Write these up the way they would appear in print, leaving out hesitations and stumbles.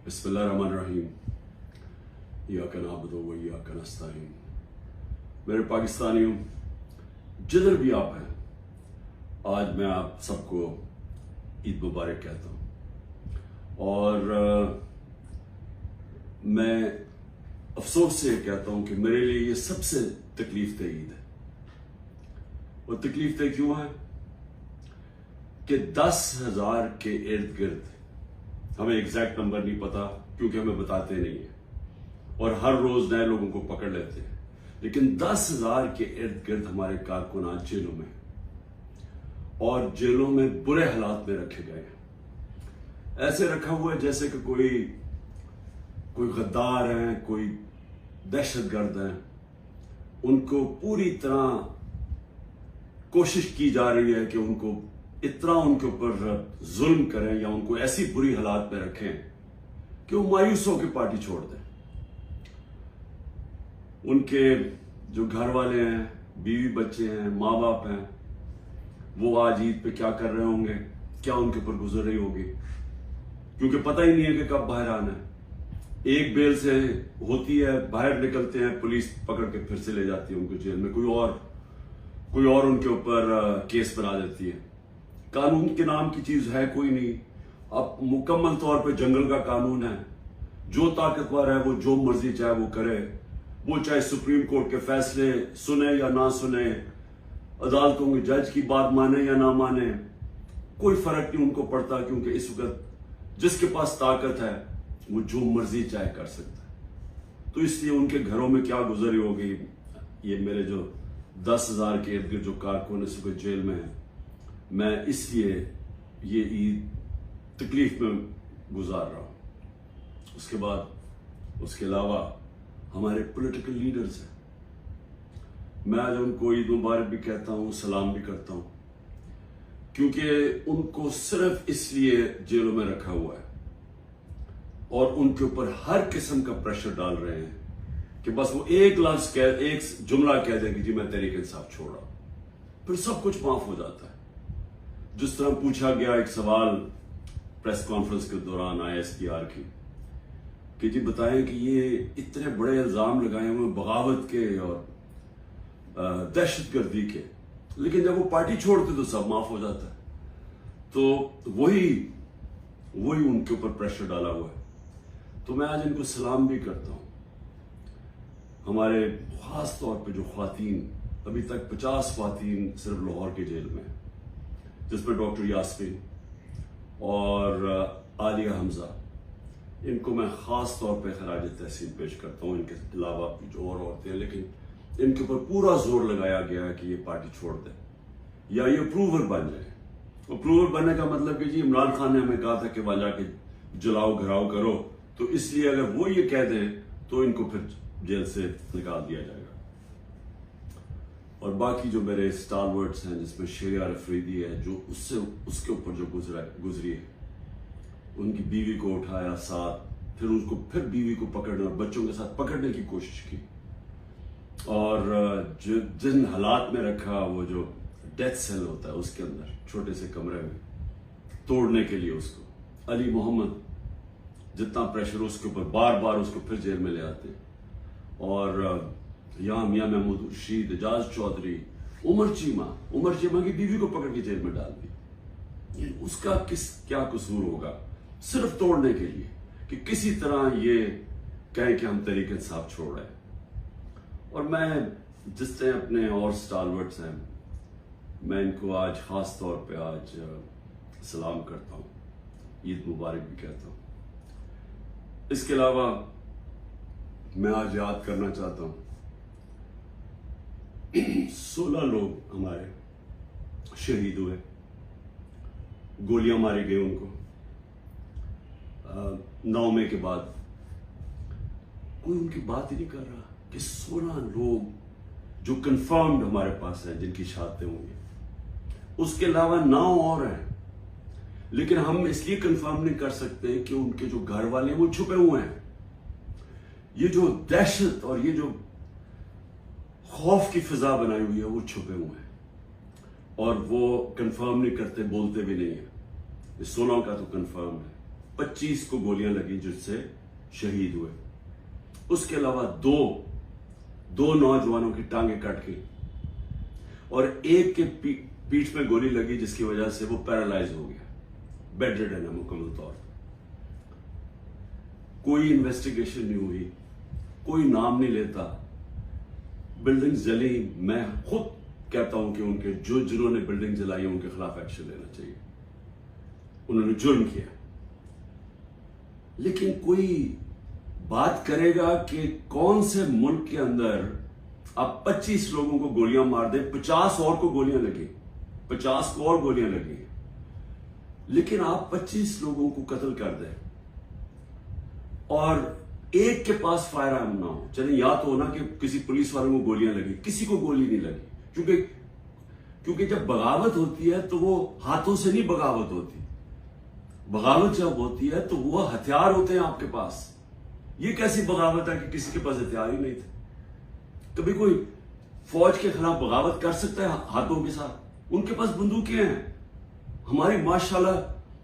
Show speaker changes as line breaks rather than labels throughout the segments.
बिस्मिल्लाहिर्रहमानिर्रहीम। इय्याका नअबुदु व इय्याका नस्तईन। मेरे पाकिस्तानियों, जिधर भी आप हैं, आज मैं आप सबको ईद मुबारक कहता हूँ। और मैं अफसोस से कहता हूँ कि मेरे लिए ये सबसे तकलीफ दह ईद है। और तकलीफ दह क्यों है कि 10,000 के इर्द गिर्द, हमें एग्जैक्ट नंबर नहीं पता क्योंकि हमें बताते नहीं है और हर रोज नए लोगों को पकड़ लेते हैं, लेकिन 10,000 के इर्द गिर्द हमारे कारकुन आज जेलों में और जेलों में बुरे हालात में रखे गए हैं। ऐसे रखा हुआ है जैसे कि कोई गद्दार हैं, कोई दहशतगर्द हैं। उनको पूरी तरह कोशिश की जा रही है कि उनको इतना उनके ऊपर जुल्म करें या उनको ऐसी बुरी हालात में रखें कि वो मायूस होकर पार्टी छोड़ दें। उनके जो घर वाले हैं, बीवी बच्चे हैं, माँ बाप हैं, वो आज ईद पे क्या कर रहे होंगे, क्या उनके ऊपर गुजर रही होगी, क्योंकि पता ही नहीं है कि कब बाहर आना है। एक बेल से होती है, बाहर निकलते हैं, पुलिस पकड़ के फिर से ले जाती है उनको जेल में, कोई और उनके ऊपर केस बना देती है। कानून के नाम की चीज है कोई नहीं। अब मुकम्मल तौर पे जंगल का कानून है। जो ताकतवर है वो जो मर्जी चाहे वो करे, वो चाहे सुप्रीम कोर्ट के फैसले सुने या ना सुने, अदालतों के जज की बात माने या ना माने, कोई फर्क नहीं उनको पड़ता, क्योंकि इस वक्त जिसके पास ताकत है वो जो मर्जी चाहे कर सकता है। तो इसलिए उनके घरों में क्या गुजरी होगी, ये मेरे जो 10,000 के इर्द गिर्द जो कारकुन इस वक्त जेल में है, मैं इसलिए ये ईद तकलीफ में गुजार रहा हूं। उसके अलावा हमारे पॉलिटिकल लीडर्स हैं, मैं आज उनको ईद मुबारक भी कहता हूं, सलाम भी करता हूं, क्योंकि उनको सिर्फ इसलिए जेलों में रखा हुआ है और उनके ऊपर हर किस्म का प्रेशर डाल रहे हैं कि बस वो एक जुमला कह दें कि जी मैं तहरीक इंसाफ छोड़ रहा हूं, फिर सब कुछ माफ हो जाता है। जिस तरह पूछा गया एक सवाल प्रेस कॉन्फ्रेंस के दौरान ISPR की कि जी बताएं कि ये इतने बड़े इल्जाम लगाए हुए बगावत के और दहशतगर्दी के, लेकिन जब वो पार्टी छोड़ते तो सब माफ हो जाता है। तो वही उनके ऊपर प्रेशर डाला हुआ है। तो मैं आज इनको सलाम भी करता हूं। हमारे खास तौर पे जो ख्वातीन, अभी तक 50 ख्वातीन सिर्फ लाहौर के जेल में, जिसमें डॉक्टर यास्मीन और आलिया हमजा, इनको मैं खास तौर पे खराज तहसीन पेश करता हूं। इनके अलावा जो और औरतें हैं, लेकिन इनके ऊपर पूरा जोर लगाया गया है कि ये पार्टी छोड़ दें या ये अप्रूवर बन जाए। अप्रूवर बनने का मतलब कि जी इमरान खान ने हमें कहा था कि वहां जाके जलाओ घराव करो, तो इसलिए अगर वो ये कह दें तो इनको फिर जेल से निकाल दिया जाएगा। और बाकी जो मेरे स्टारवर्ड्स हैं, जिसमें शेरिया अफरीदी है, जो उसके ऊपर जो गुजरी है, उनकी बीवी को उठाया साथ, फिर बीवी को पकड़ने और बच्चों के साथ पकड़ने की कोशिश की, और जिन हालात में रखा, वो जो डेथ सेल होता है उसके अंदर छोटे से कमरे में, तोड़ने के लिए उसको अली मोहम्मद जितना प्रेशर उसके ऊपर, बार बार उसको फिर जेल में ले आते। और यहाँ मियां महमूद रशीद, एजाज चौधरी, उमर चीमा की बीवी को पकड़ के जेल में डाल दी। उसका क्या कसूर होगा, सिर्फ तोड़ने के लिए कि किसी तरह ये कहें कि हम तहरीक इंसाफ छोड़ रहे हैं। और मैं जिस तरह अपने और स्टालवर्ड्स हैं, मैं इनको आज खास तौर पे आज सलाम करता हूँ, ईद मुबारक भी कहता हूँ। इसके अलावा मैं आज याद करना चाहता हूँ 16 लोग हमारे शहीद हुए, गोलियां मारी गई उनको 9 मई के बाद। कोई उनकी बात ही नहीं कर रहा कि 16 लोग जो कंफर्म्ड हमारे पास हैं जिनकी शहादतें होंगी, उसके अलावा 9 और हैं, लेकिन हम इसलिए कंफर्म नहीं कर सकते कि उनके जो घर वाले हैं वो छुपे हुए हैं। ये जो दहशत और ये जो खौफ की फिजा बनाई हुई है वो छुपे हुए हैं और वो कंफर्म नहीं करते, बोलते भी नहीं है। 16 का तो कंफर्म है, 25 को गोलियां लगी जिससे शहीद हुए। उसके अलावा दो नौजवानों की टांगें कट गई और एक के पीठ में गोली लगी जिसकी वजह से वो पैरालाइज हो गया, बेड रिडन है मुकम्मल तौर पर। कोई इन्वेस्टिगेशन नहीं हुई, कोई नाम नहीं लेता, बिल्डिंग जली। मैं खुद कहता हूं कि उनके जिन्होंने बिल्डिंग जलाई उनके खिलाफ एक्शन लेना चाहिए, उन्होंने जुर्म किया। लेकिन कोई बात करेगा कि कौन से मुल्क के अंदर आप 25 लोगों को गोलियां मार दे, 50 और को गोलियां लगी, 50 को और गोलियां लगी, लेकिन आप 25 लोगों को कत्ल कर दें और एक के पास फायर आर्म ना हो। चले या तो होना कि किसी पुलिस वालों को गोलियां लगी, किसी को गोली नहीं लगी, क्योंकि जब बगावत होती है तो वो हाथों से नहीं बगावत होती। बगावत जब होती है तो वो हथियार होते हैं आपके पास। ये कैसी बगावत है कि किसी के पास हथियार ही नहीं थे? कभी कोई फौज के खिलाफ बगावत कर सकता है हाथों के साथ? उनके पास बंदूकें हैं। हमारी माशाल्लाह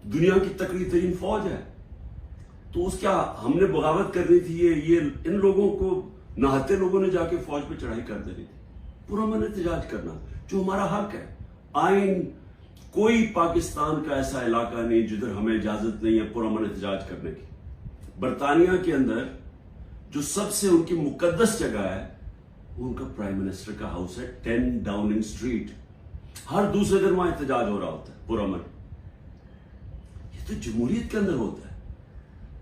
दुनिया की तकड़ी तरीन फौज है, तो उस क्या हमने बगावत करनी थी? ये इन लोगों को नहाते लोगों ने जाके फौज पे चढ़ाई कर देनी थी। पुरअमन एहतजाज करना जो हमारा हक है, आइन। कोई पाकिस्तान का ऐसा इलाका नहीं जिधर हमें इजाजत नहीं है पुरअमन एहतजाज करने की। बरतानिया के अंदर जो सबसे उनकी मुकद्दस जगह है उनका प्राइम मिनिस्टर का हाउस है 10 डाउनिंग स्ट्रीट। हर दूसरे दिन वहां एहतजाज हो रहा होता है पुरअमन। ये तो जमहूरियत के अंदर होता है।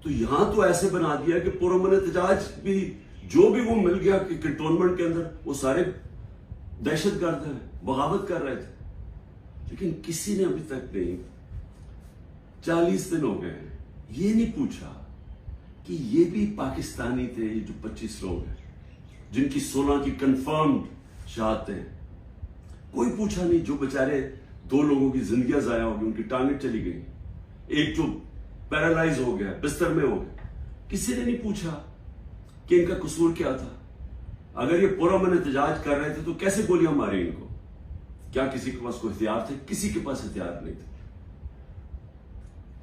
तो यहां तो ऐसे बना दिया कि पुरअमन एहतजाज भी जो भी वो मिल गया कि कंटोनमेंट के अंदर वो सारे दहशतगर्द हैं, बगावत कर रहे थे। लेकिन किसी ने अभी तक नहीं, 40 दिन हो गए हैं, ये नहीं पूछा कि ये भी पाकिस्तानी थे। ये जो 25 लोग हैं जिनकी 16 की कंफर्म्ड शहादतें हैं, कोई पूछा नहीं। जो बेचारे 2 लोगों की जिंदगियां जाया हो गई, उनकी टांगें चली गई, एक जो पैरालाइज हो गया, बिस्तर में हो गया, किसी ने नहीं पूछा कि इनका कसूर क्या था। अगर ये पुरअमन एहतजाज कर रहे थे तो कैसे गोलियां मारी इनको? क्या किसी के पास कोई हथियार थे? किसी के पास हथियार नहीं थे।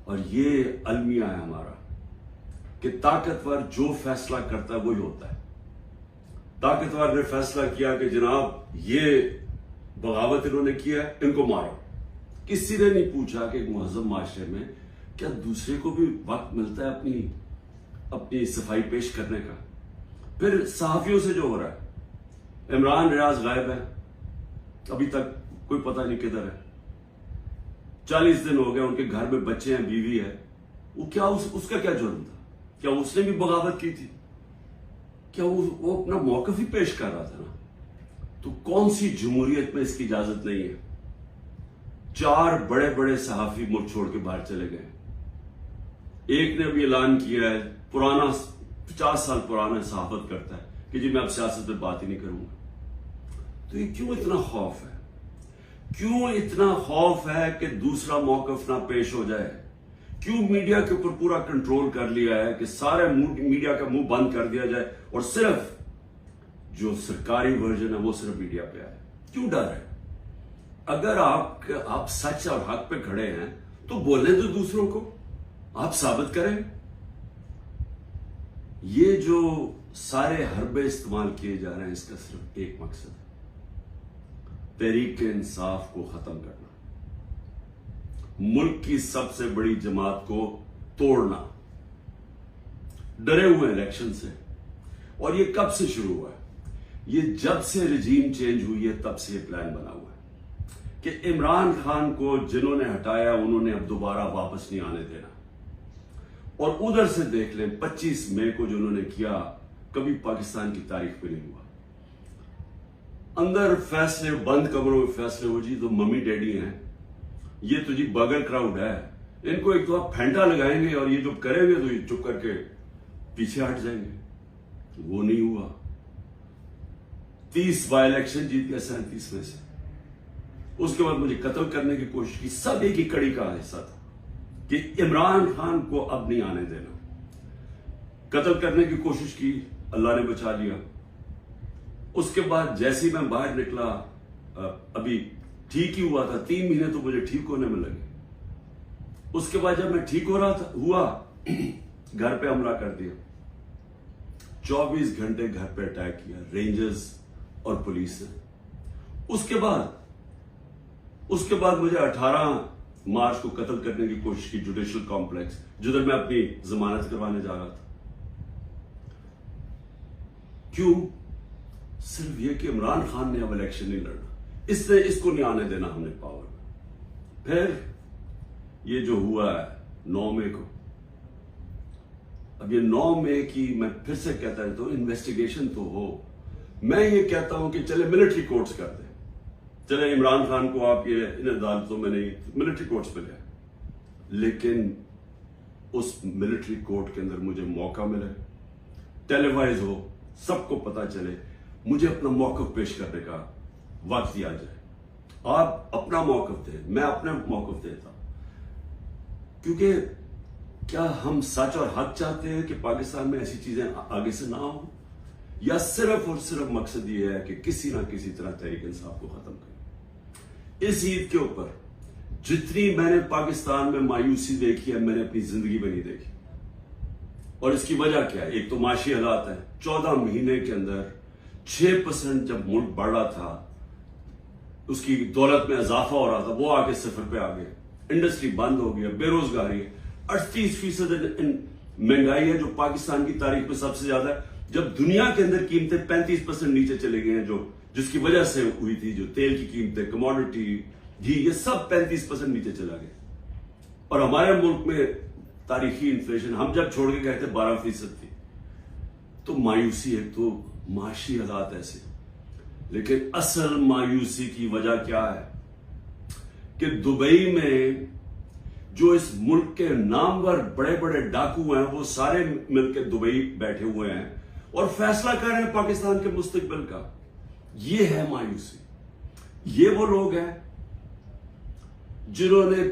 और ये अलमिया है हमारा कि ताकतवर जो फैसला करता है वही होता है। ताकतवर ने फैसला किया कि जनाब ये बगावत इन्होंने किया है, इनको मारो। किसी ने नहीं पूछा कि एक मुहज्जम माशरे में क्या दूसरे को भी वक्त मिलता है अपनी सफाई पेश करने का? फिर सहाफियों से जो हो रहा है, इमरान रियाज गायब है, अभी तक कोई पता नहीं किधर है। 40 दिन हो गए, उनके घर में बच्चे हैं, बीवी है। वो क्या उसका क्या जुर्म था? क्या उसने भी बगावत की थी? क्या वो अपना मौकफ ही पेश कर रहा था ना? तो कौन सी जमहूरियत में इसकी इजाजत नहीं है? 4 बड़े बड़े सहाफी मुल्क छोड़ के बाहर चले गए। एक ने अभी ऐलान किया है, पुराना 50 साल पुराना सहाफत करता है कि जी मैं अब सियासत में बात ही नहीं करूंगा। तो ये क्यों इतना खौफ है? क्यों इतना खौफ है कि दूसरा मौकफ ना पेश हो जाए? क्यों मीडिया के ऊपर पूरा कंट्रोल कर लिया है कि सारे मीडिया का मुंह बंद कर दिया जाए और सिर्फ जो सरकारी वर्जन है वो सिर्फ मीडिया पे आए? क्यों डर है? अगर आप सच और हक पे खड़े हैं तो बोलने दो दूसरों को, आप साबित करें। ये जो सारे हरबे इस्तेमाल किए जा रहे हैं, इसका सिर्फ एक मकसद है, तहरीक-ए-इंसाफ को खत्म करना, मुल्क की सबसे बड़ी जमात को तोड़ना। डरे हुए इलेक्शन से, और ये कब से शुरू हुआ है? ये जब से रिजीम चेंज हुई है तब से ये प्लान बना हुआ है कि इमरान खान को जिन्होंने हटाया उन्होंने अब दोबारा वापस नहीं आने देना। और उधर से देख लें 25 मई को जो उन्होंने किया, कभी पाकिस्तान की तारीख में नहीं हुआ। अंदर फैसले, बंद कमरों में फैसले हो जी, तो मम्मी डैडी हैं, ये तो जी बगल क्राउड है, इनको एक तो आप फेंटा लगाएंगे और ये जो करेंगे तो ये चुप करके पीछे हट जाएंगे। वो नहीं हुआ। 30 बाय इलेक्शन जीत गया 37 में से। उसके बाद मुझे कत्ल करने की कोशिश की। सब एक ही कड़ी का हिस्सा था कि इमरान खान को अब नहीं आने देना। कत्ल करने की कोशिश की, अल्लाह ने बचा लिया। उसके बाद जैसे ही मैं बाहर निकला, अभी ठीक ही हुआ था, 3 महीने तो मुझे ठीक होने में लगे। उसके बाद जब मैं ठीक हो रहा था हुआ घर पे हमला कर दिया, 24 घंटे घर पे अटैक किया रेंजर्स और पुलिस ने। उसके बाद मुझे 18 मार्च को कत्ल करने की कोशिश की जुडिशियल कॉम्प्लेक्स, जिधर मैं अपनी जमानत करवाने जा रहा था। क्यों? सिर्फ ये कि इमरान खान ने अब इलेक्शन नहीं लड़ना, इसको नहीं आने देना हमने पावर में। फिर ये जो हुआ है 9 मई को, अब ये 9 मई की मैं फिर से कहता रहता हूं, इन्वेस्टिगेशन तो हो। मैं ये कहता हूं कि चले मिलिट्री कोर्ट्स कर दे, चले इमरान खान को आप ये इन अदालतों में नहीं, मिलिट्री कोर्ट्स में ले, लेकिन उस मिलिट्री कोर्ट के अंदर मुझे मौका मिले, टेलीवाइज हो, सबको पता चले, मुझे अपना मौकफ पेश करने का वक्त दिया जाए। आप अपना मौकफ दे, मैं अपना मौकफ देता। क्योंकि क्या हम सच और हक चाहते हैं कि पाकिस्तान में ऐसी चीजें आगे से ना हो, या सिर्फ और सिर्फ मकसद ये है कि किसी ना किसी तरह तहरीक इंसाफ को खत्म करें? इस ईद के ऊपर जितनी मैंने पाकिस्तान में मायूसी देखी है, मैंने अपनी जिंदगी में नहीं देखी। और इसकी वजह क्या है? एक तो माशी हालात है। 14 महीने के अंदर 6% जब मुल्क बढ़ रहा था, उसकी दौलत में इजाफा हो रहा था, वो आके 0 पे आ गया। इंडस्ट्री बंद हो गया, बेरोजगारी है, 38% महंगाई है, जो पाकिस्तान की तारीख में सबसे ज्यादा है। जब दुनिया के अंदर कीमतें 35% नीचे चले गए हैं, जिसकी वजह से हुई थी, जो तेल की कीमतें, कमोडिटी, घी, ये सब 35% नीचे चला गया। और हमारे मुल्क में तारीखी इन्फ्लेशन हम जब छोड़ के गए थे 12% थी। तो मायूसी है, तो माशी हालात ऐसे। लेकिन असल मायूसी की वजह क्या है कि दुबई में जो इस मुल्क के नामवर बड़े बड़े डाकू हैं, वो सारे मिलकर दुबई बैठे हुए हैं और फैसला कर रहे हैं पाकिस्तान के मुस्तकबिल का। ये है मायूसी। ये वो लोग हैं जिन्होंने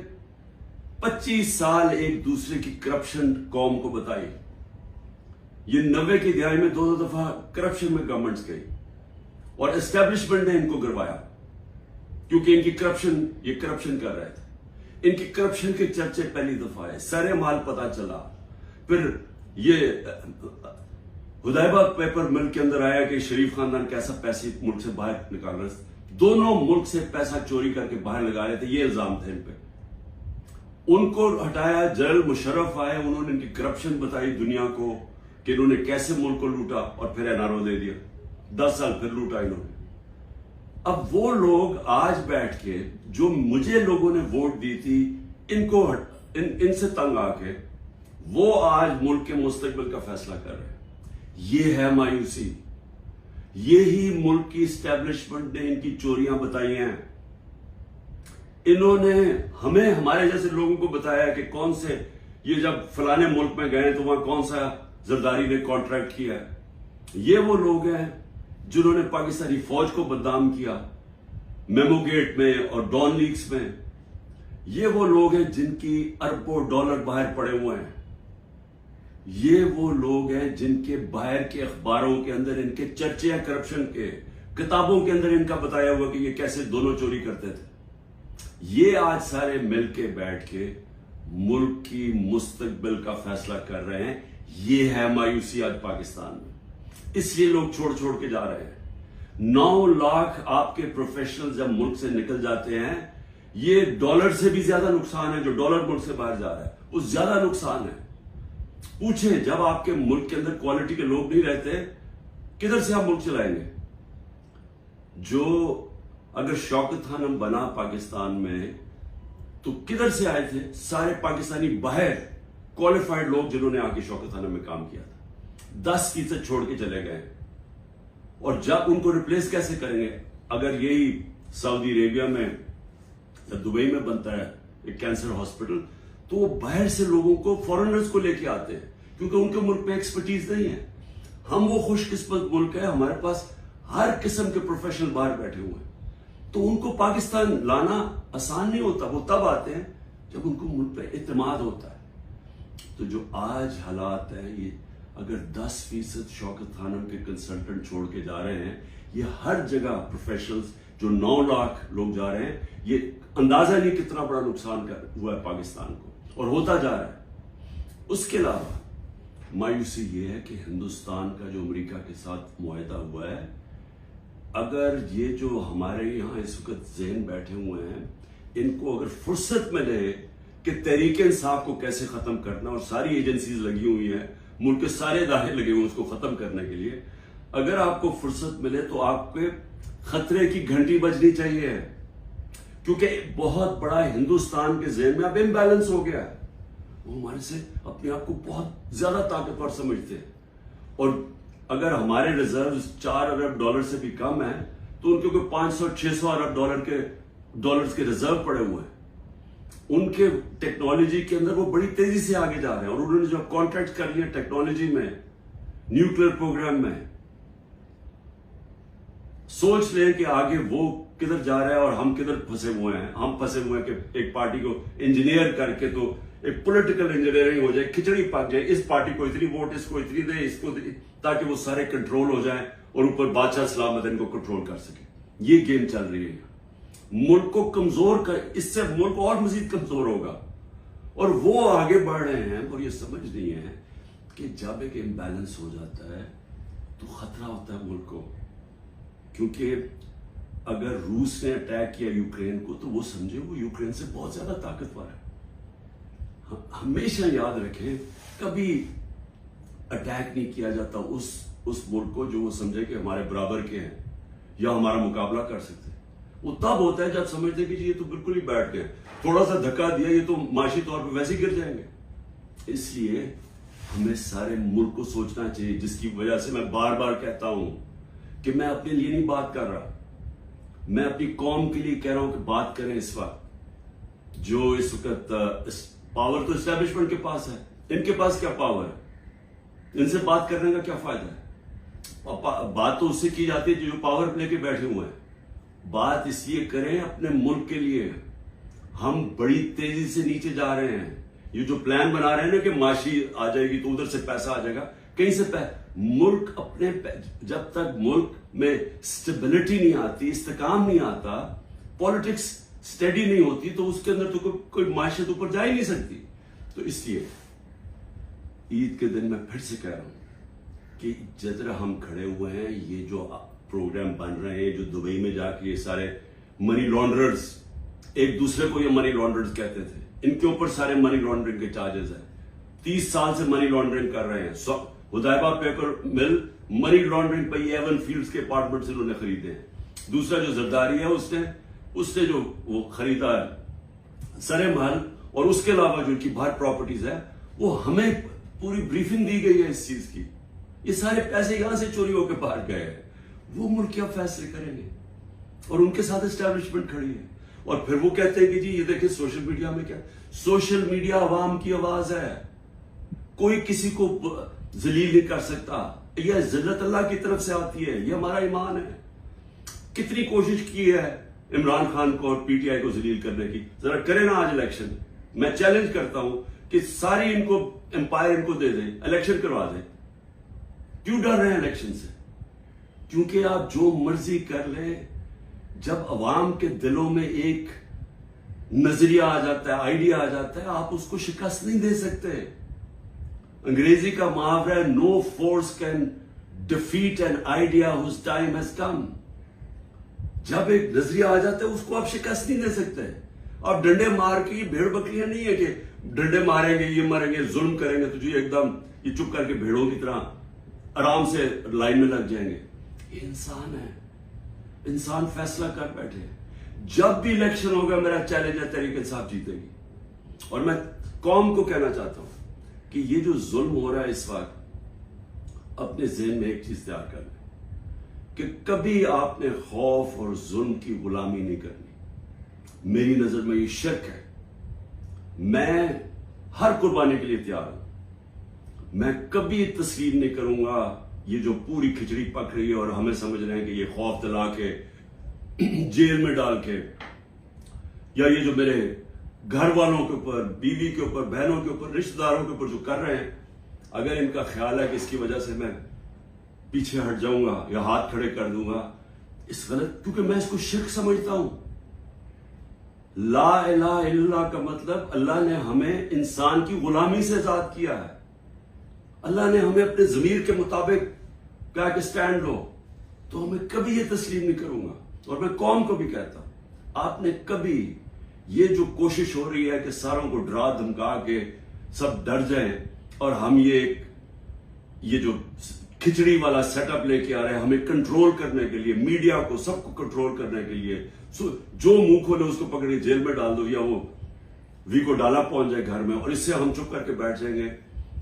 25 साल एक दूसरे की करप्शन कौम को बताई। ये 90 की दिहाई में 2 दफा करप्शन में गवर्नमेंट्स गई और एस्टेब्लिशमेंट ने इनको गिरवाया, क्योंकि इनकी ये करप्शन कर रहे थे। इनकी करप्शन के चर्चे पहली दफा है, सरे माल पता चला। फिर ये हुदैबा पेपर मिल के अंदर आया कि शरीफ खानदान कैसा पैसे मुल्क से बाहर निकाल रहे थे। दोनों मुल्क से पैसा चोरी करके बाहर लगा रहे थे, ये इल्जाम थे इन पे। उनको हटाया, जनरल मुशर्रफ आए, उन्होंने इनकी करप्शन बताई दुनिया को कि इन्होंने कैसे मुल्क को लूटा, और फिर एनआरओ दे दिया। 10 साल फिर लूटा इन्होंने। अब वो लोग आज बैठ के, जो मुझे लोगों ने वोट दी थी, इनसे तंग आके वो आज मुल्क के मुस्तकबिल का फैसला कर रहे हैं। ये है मायूसी। यही मुल्क की एस्टेब्लिशमेंट ने इनकी चोरियां बताई हैं। इन्होंने हमें, हमारे जैसे लोगों को बताया कि कौन से, ये जब फलाने मुल्क में गए तो वहां कौन सा जरदारी ने कॉन्ट्रैक्ट किया है। ये वो लोग हैं जिन्होंने पाकिस्तानी फौज को बदनाम किया मेमोगेट में और डॉन लीक्स में। ये वो लोग हैं जिनकी अरबों डॉलर बाहर पड़े हुए हैं। ये वो लोग हैं जिनके बाहर के अखबारों के अंदर इनके चर्चे हैं करप्शन के, किताबों के अंदर इनका बताया हुआ कि ये कैसे दोनों चोरी करते थे। ये आज सारे मिलके बैठ के मुल्क की मुस्तकबिल का फैसला कर रहे हैं। ये है मायूसी आज पाकिस्तान में। इसलिए लोग छोड़ छोड़ के जा रहे हैं। 9 लाख आपके प्रोफेशनल जब मुल्क से निकल जाते हैं, ये डॉलर से भी ज्यादा नुकसान है। जो डॉलर मुल्क से बाहर जा रहा है वो ज्यादा नुकसान है। पूछे, जब आपके मुल्क के अंदर क्वालिटी के लोग नहीं रहते, किधर से आप मुल्क चलाएंगे? जो अगर शौकत खानम बना पाकिस्तान में तो किधर से आए थे? सारे पाकिस्तानी बाहर क्वालिफाइड लोग जिन्होंने आके शौकत खानम में काम किया था, 10% छोड़ के चले गए। और जब उनको रिप्लेस कैसे करेंगे? अगर यही सऊदी अरेबिया में या दुबई में बनता है एक कैंसर हॉस्पिटल, तो वो बाहर से लोगों को, फॉरेनर्स को लेके आते हैं, क्योंकि उनके मुल्क में एक्सपर्टीज नहीं है। हम वो खुशकिस्मत मुल्क है, हमारे पास हर किस्म के प्रोफेशनल बाहर बैठे हुए हैं। तो उनको पाकिस्तान लाना आसान नहीं होता। वो तब आते हैं जब उनको मुल्क पे इत्मीनान होता है। तो जो आज हालात हैं, ये अगर 10% शौकत खानम के कंसल्टेंट छोड़ के जा रहे हैं, ये हर जगह प्रोफेशनल्स जो 9 लाख लोग जा रहे हैं, ये अंदाजा नहीं कितना बड़ा नुकसान हुआ है पाकिस्तान को, और होता जा रहा है। उसके अलावा मायूसी ये है कि हिंदुस्तान का जो अमेरिका के साथ मुआहदा हुआ है, अगर ये जो हमारे यहाँ इस वक्त ज़हन बैठे हुए हैं, इनको अगर फुर्सत मिले कि तहरीक इंसाफ को कैसे खत्म करना, और सारी एजेंसीज लगी हुई हैं, मुल्क के सारे इदारे लगे हुए उसको खत्म करने के लिए, अगर आपको फुर्सत मिले तो आपके खतरे की घंटी बजनी चाहिए, क्योंकि बहुत बड़ा हिंदुस्तान के ज़हन में अब इम्बैलेंस हो गया है। वो हमारे से अपने आप को बहुत ज्यादा ताकतवर समझते हैं, और अगर हमारे रिजर्व 4 अरब डॉलर से भी कम है तो उनके कोई 500-600 अरब डॉलर्स के रिजर्व पड़े हुए हैं। उनके टेक्नोलॉजी के अंदर वो बड़ी तेजी से आगे जा रहे हैं, और उन्होंने जो कॉन्ट्रैक्ट कर लिए टेक्नोलॉजी में, न्यूक्लियर प्रोग्राम में, सोच लें कि आगे वो किधर जा रहा है और हम किधर फंसे हुए हैं। हम फंसे हुए हैं कि एक पार्टी को इंजीनियर करके तो एक पॉलिटिकल इंजीनियरिंग हो जाए, खिचड़ी पक जाए, इस पार्टी को इतनी वोट, इसको इतनी दे, इसको दे, ताकि वो सारे कंट्रोल हो जाए और ऊपर बादशाह सलामत को कंट्रोल कर सके। ये गेम चल रही है। मुल्क को कमजोर कर, इससे मुल्क और मजीद कमजोर होगा, और वो आगे बढ़ रहे हैं और ये समझ नहीं है कि जब एक इम्बैलेंस हो जाता है तो खतरा होता है मुल्क को। क्योंकि अगर रूस ने अटैक किया यूक्रेन को तो वो समझे वो यूक्रेन से बहुत ज्यादा ताकतवर है। हमेशा याद रखें, कभी अटैक नहीं किया जाता उस मुल्क को जो वो समझे कि हमारे बराबर के हैं या हमारा मुकाबला कर सकते हैं। वो तब होता है जब समझते कि ये तो बिल्कुल ही बैठ गए, थोड़ा सा धक्का दिया ये तो माशी तौर पे वैसे ही गिर जाएंगे। इसलिए हमें सारे मुल्क को सोचना चाहिए, जिसकी वजह से मैं बार बार कहता हूं कि मैं अपने लिए नहीं बात कर रहा, मैं अपनी कौम के लिए कह रहा हूं कि बात करें। इस वक्त जो इस वक्त पावर तो एस्टैब्लिशमेंट के पास है, इनके पास क्या पावर है? इनसे बात करने का क्या फायदा है? बात तो उससे की जाती है जो पावर लेके बैठे हुए हैं। बात इसलिए करें अपने मुल्क के लिए। हम बड़ी तेजी से नीचे जा रहे हैं। ये जो प्लान बना रहे हैं ना कि माशी आ जाएगी तो उधर से पैसा आ जाएगा, कहीं से मुल्क अपने जब तक मुल्क में स्टेबिलिटी नहीं आती, इस्तेकाम नहीं आता, पॉलिटिक्स स्टेडी नहीं होती, तो उसके अंदर तो कोई माशियत ऊपर जा ही नहीं सकती। तो इसलिए ईद के दिन मैं फिर से कह रहा हूं कि जिधर हम खड़े हुए हैं, ये जो प्रोग्राम बन रहे हैं, जो दुबई में जाके ये सारे मनी लॉन्ड्रर्स, एक दूसरे को ये मनी लॉन्ड्रर्स कहते थे, इनके ऊपर सारे मनी लॉन्ड्रिंग के चार्जेस हैं। 30 साल से मनी लॉन्ड्रिंग कर रहे हैं। हुदैबा पेपर मिल मनी लॉन्ड्रिंग पर एवन फील्ड्स के अपार्टमेंट्स इन्होंने खरीदे हैं। दूसरा जो जरदारी है उससे जो वो खरीदा है सरे महल, और उसके अलावा जो उनकी बाहर प्रॉपर्टीज है, वो हमें पूरी ब्रीफिंग दी गई है इस चीज की। ये सारे पैसे यहां से चोरी होकर बाहर गए हैं। वो मुल्क क्या फैसले करेंगे, और उनके साथ एस्टैब्लिशमेंट खड़ी है। और फिर वो कहते हैं कि जी ये देखिए सोशल मीडिया में क्या, सोशल मीडिया अवाम की आवाज है, कोई किसी को जलील नहीं कर सकता। यह जिल्लत अल्लाह की तरफ से आती है, यह हमारा ईमान है। कितनी कोशिश की है इमरान खान को और पीटीआई को जलील करने की, जरा करें ना आज इलेक्शन। मैं चैलेंज करता हूं कि सारी इनको एम्पायर इनको दे दें, इलेक्शन करवा दें। क्यों डर रहे हैं इलेक्शन से? क्योंकि आप जो मर्जी कर लें, जब अवाम के दिलों में एक नजरिया आ जाता है, आइडिया आ जाता है, आप उसको शिकस्त नहीं दे सकते। अंग्रेजी का मुहावरा है, no force can defeat an idea whose time has come. जब एक नजरिया आ जाता है उसको आप शिकस्त नहीं दे सकते। आप डंडे मार के, ये भेड़ बकरियां नहीं है कि डंडे मारेंगे, ये मारेंगे, जुल्म करेंगे तो जी एकदम ये चुप करके भेड़ों की तरह आराम से लाइन में लग जाएंगे। ये इंसान है, इंसान फैसला कर बैठे। जब भी इलेक्शन होगा, मेरा चैलेंज है तहरीक इंसाफ जीतेगी। और मैं कौम को कहना चाहता हूं कि ये जो जुल्म हो रहा है इस वक्त, अपने ज़हन में एक चीज तैयार कर लें कि कभी आपने खौफ और जुल्म की गुलामी नहीं करनी। मेरी नजर में ये शिर्क है। मैं हर कुर्बानी के लिए तैयार हूं। मैं कभी तस्लीम नहीं करूंगा ये जो पूरी खिचड़ी पक रही है और हमें समझ रहे हैं कि ये खौफ दिला के, जेल में डाल के, या ये जो मेरे घर वालों के ऊपर, बीवी के ऊपर, बहनों के ऊपर, रिश्तेदारों के ऊपर जो कर रहे हैं, अगर इनका ख्याल है कि इसकी वजह से मैं पीछे हट जाऊंगा या हाथ खड़े कर दूंगा, इस गलत, क्योंकि मैं इसको शिर्क समझता हूं। ला इलाहा इल्लल्लाह का मतलब अल्लाह ने हमें इंसान की गुलामी से आजाद किया है। अल्लाह ने हमें अपने जमीर के मुताबिक कहा कि स्टैंड लो, तो मैं कभी ये तस्लीम नहीं करूंगा। और मैं कौम को भी कहता, आपने कभी ये जो कोशिश हो रही है कि सारों को डरा धमका के सब डर जाएं और हम ये जो खिचड़ी वाला सेटअप लेके आ रहे हैं हमें कंट्रोल करने के लिए, मीडिया को सबको कंट्रोल करने के लिए, जो मुंह खोले उसको पकड़े जेल में डाल दो या वो वी को डाला पहुंच जाए घर में और इससे हम चुप करके बैठ जाएंगे।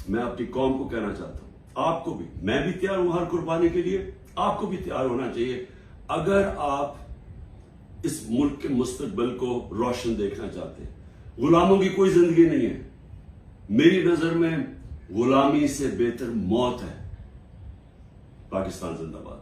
मैं अपनी कौम को कहना चाहता हूं, आपको भी, मैं भी तैयार हूं हर कुर्बानी के लिए, आपको भी तैयार होना चाहिए अगर आप इस मुल्क के मुस्तकबिल को रोशन देखना चाहते हैं। गुलामों की कोई जिंदगी नहीं है, मेरी नजर में गुलामी से बेहतर मौत है। पाकिस्तान जिंदाबाद।